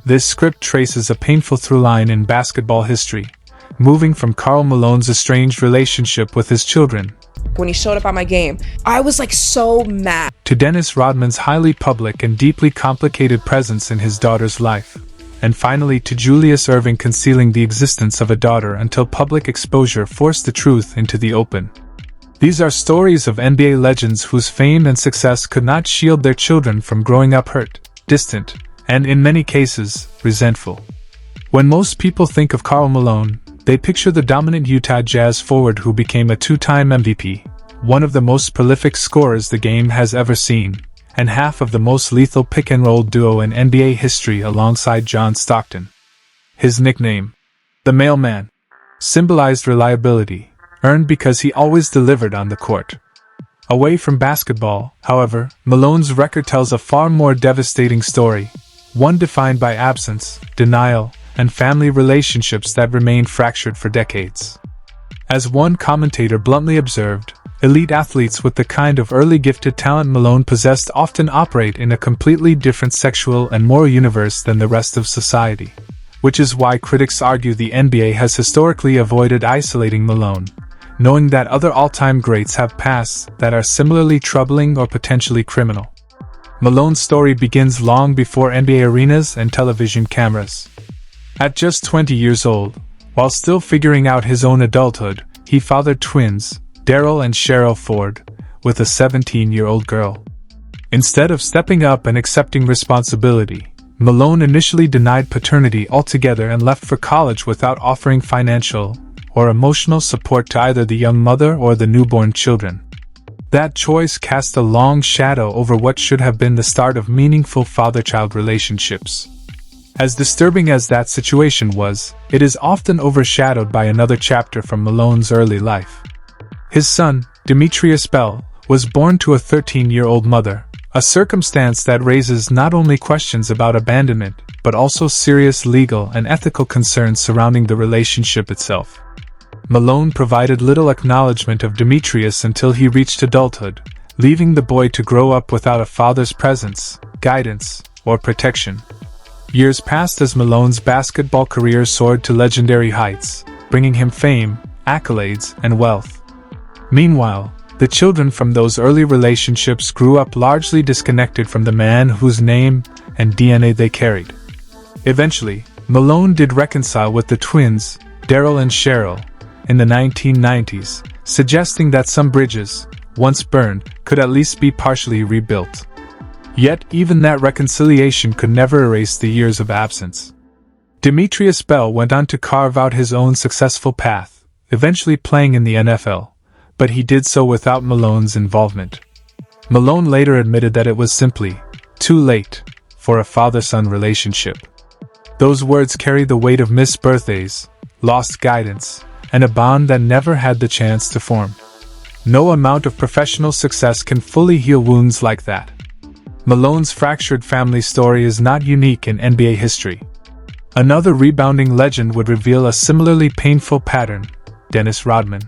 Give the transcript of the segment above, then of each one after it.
This script traces a painful through-line in basketball history, moving from Karl Malone's estranged relationship with his children when he showed up at my game, I was like so mad, to Dennis Rodman's highly public and deeply complicated presence in his daughter's life, and finally to Julius Erving concealing the existence of a daughter until public exposure forced the truth into the open. These are stories of NBA legends whose fame and success could not shield their children from growing up hurt, distant, and in many cases, resentful. When most people think of Karl Malone, they picture the dominant Utah Jazz forward who became a two-time MVP, one of the most prolific scorers the game has ever seen, and half of the most lethal pick-and-roll duo in NBA history alongside John Stockton. His nickname, the Mailman, symbolized reliability, earned because he always delivered on the court. Away from basketball, however, Malone's record tells a far more devastating story, one defined by absence, denial, and family relationships that remained fractured for decades. As one commentator bluntly observed, elite athletes with the kind of early gifted talent Malone possessed often operate in a completely different sexual and moral universe than the rest of society, which is why critics argue the NBA has historically avoided isolating Malone, knowing that other all-time greats have pasts that are similarly troubling or potentially criminal. Malone's story begins long before NBA arenas and television cameras. At just 20 years old, while still figuring out his own adulthood, he fathered twins, Daryl and Cheryl Ford, with a 17-year-old girl. Instead of stepping up and accepting responsibility, Malone initially denied paternity altogether and left for college without offering financial or emotional support to either the young mother or the newborn children. That choice cast a long shadow over what should have been the start of meaningful father-child relationships. As disturbing as that situation was, it is often overshadowed by another chapter from Malone's early life. His son, Demetrius Bell, was born to a 13-year-old mother, a circumstance that raises not only questions about abandonment, but also serious legal and ethical concerns surrounding the relationship itself. Malone provided little acknowledgement of Demetrius until he reached adulthood, leaving the boy to grow up without a father's presence, guidance, or protection. Years passed as Malone's basketball career soared to legendary heights, bringing him fame, accolades, and wealth. Meanwhile, the children from those early relationships grew up largely disconnected from the man whose name and DNA they carried. Eventually, Malone did reconcile with the twins, Daryl and Cheryl, in the 1990s, suggesting that some bridges, once burned, could at least be partially rebuilt. Yet, even that reconciliation could never erase the years of absence. Demetrius Bell went on to carve out his own successful path, eventually playing in the NFL, but he did so without Malone's involvement. Malone later admitted that it was simply too late for a father-son relationship. Those words carry the weight of missed birthdays, lost guidance, and a bond that never had the chance to form. No amount of professional success can fully heal wounds like that. Malone's fractured family story is not unique in NBA history. Another rebounding legend would reveal a similarly painful pattern, Dennis Rodman.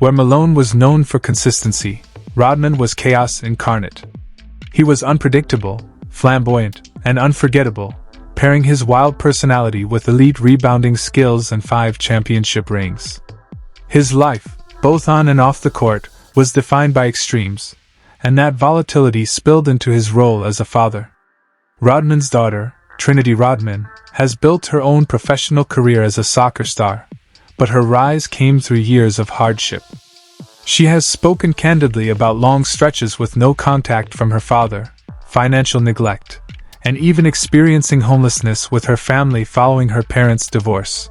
Where Malone was known for consistency, Rodman was chaos incarnate. He was unpredictable, flamboyant, and unforgettable, pairing his wild personality with elite rebounding skills and 5 championship rings. His life, both on and off the court, was defined by extremes, and that volatility spilled into his role as a father. Rodman's daughter, Trinity Rodman, has built her own professional career as a soccer star, but her rise came through years of hardship. She has spoken candidly about long stretches with no contact from her father, financial neglect, and even experiencing homelessness with her family following her parents' divorce.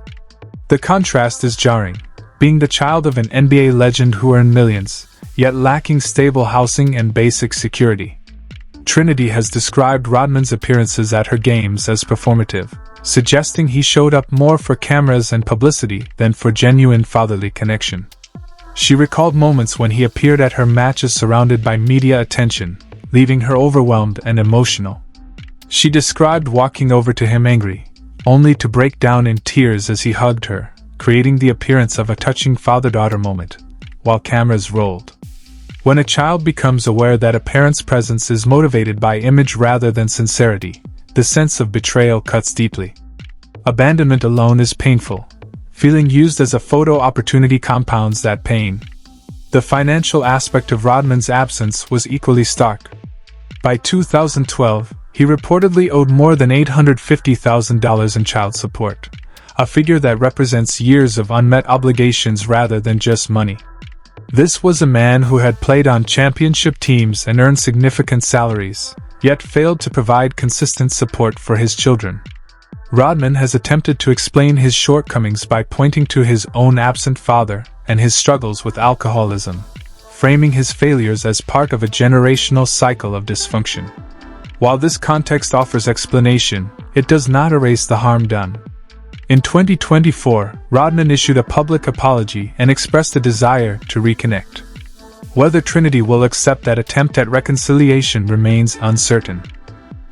The contrast is jarring, being the child of an NBA legend who earned millions, yet lacking stable housing and basic security. Trinity has described Rodman's appearances at her games as performative, suggesting he showed up more for cameras and publicity than for genuine fatherly connection. She recalled moments when he appeared at her matches surrounded by media attention, leaving her overwhelmed and emotional. She described walking over to him angry, only to break down in tears as he hugged her, creating the appearance of a touching father-daughter moment, while cameras rolled. When a child becomes aware that a parent's presence is motivated by image rather than sincerity, the sense of betrayal cuts deeply. Abandonment alone is painful. Feeling used as a photo opportunity compounds that pain. The financial aspect of Rodman's absence was equally stark. By 2012, he reportedly owed more than $850,000 in child support, a figure that represents years of unmet obligations rather than just money. This was a man who had played on championship teams and earned significant salaries, yet failed to provide consistent support for his children. Rodman has attempted to explain his shortcomings by pointing to his own absent father and his struggles with alcoholism, framing his failures as part of a generational cycle of dysfunction. While this context offers explanation, it does not erase the harm done. In 2024, Rodman issued a public apology and expressed a desire to reconnect. Whether Trinity will accept that attempt at reconciliation remains uncertain.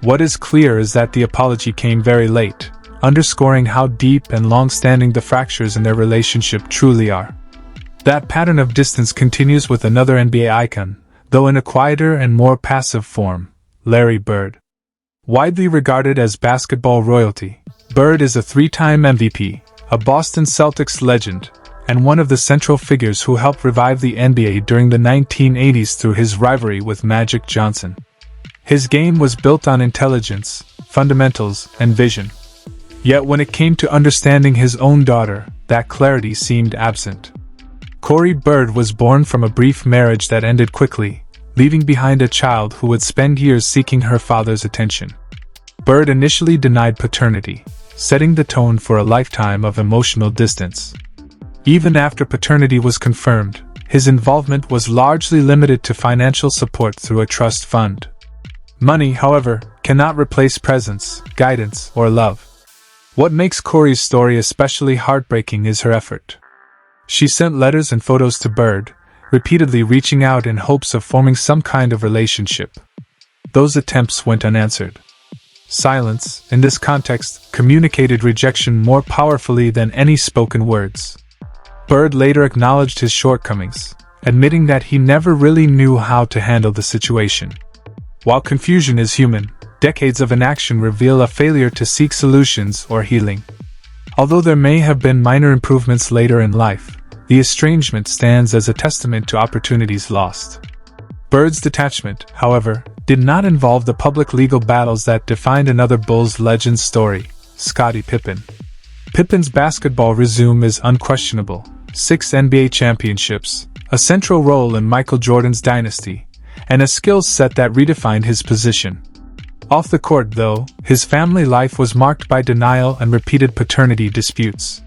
What is clear is that the apology came very late, underscoring how deep and long-standing the fractures in their relationship truly are. That pattern of distance continues with another NBA icon, though in a quieter and more passive form, Larry Bird. Widely regarded as basketball royalty, Bird is a three-time MVP, a Boston Celtics legend, and one of the central figures who helped revive the NBA during the 1980s through his rivalry with Magic Johnson. His game was built on intelligence, fundamentals, and vision. Yet when it came to understanding his own daughter, that clarity seemed absent. Corey Bird was born from a brief marriage that ended quickly, leaving behind a child who would spend years seeking her father's attention. Bird initially denied paternity, setting the tone for a lifetime of emotional distance. Even after paternity was confirmed, his involvement was largely limited to financial support through a trust fund. Money, however, cannot replace presence, guidance, or love. What makes Corey's story especially heartbreaking is her effort. She sent letters and photos to Bird, repeatedly reaching out in hopes of forming some kind of relationship. Those attempts went unanswered. Silence, in this context, communicated rejection more powerfully than any spoken words. Bird later acknowledged his shortcomings, admitting that he never really knew how to handle the situation. While confusion is human, decades of inaction reveal a failure to seek solutions or healing. Although there may have been minor improvements later in life, the estrangement stands as a testament to opportunities lost. Bird's detachment, however, did not involve the public legal battles that defined another Bulls legend story, Scottie Pippen. Pippen's basketball resume is unquestionable: 6 NBA championships, a central role in Michael Jordan's dynasty, and a skill set that redefined his position. Off the court, though, his family life was marked by denial and repeated paternity disputes.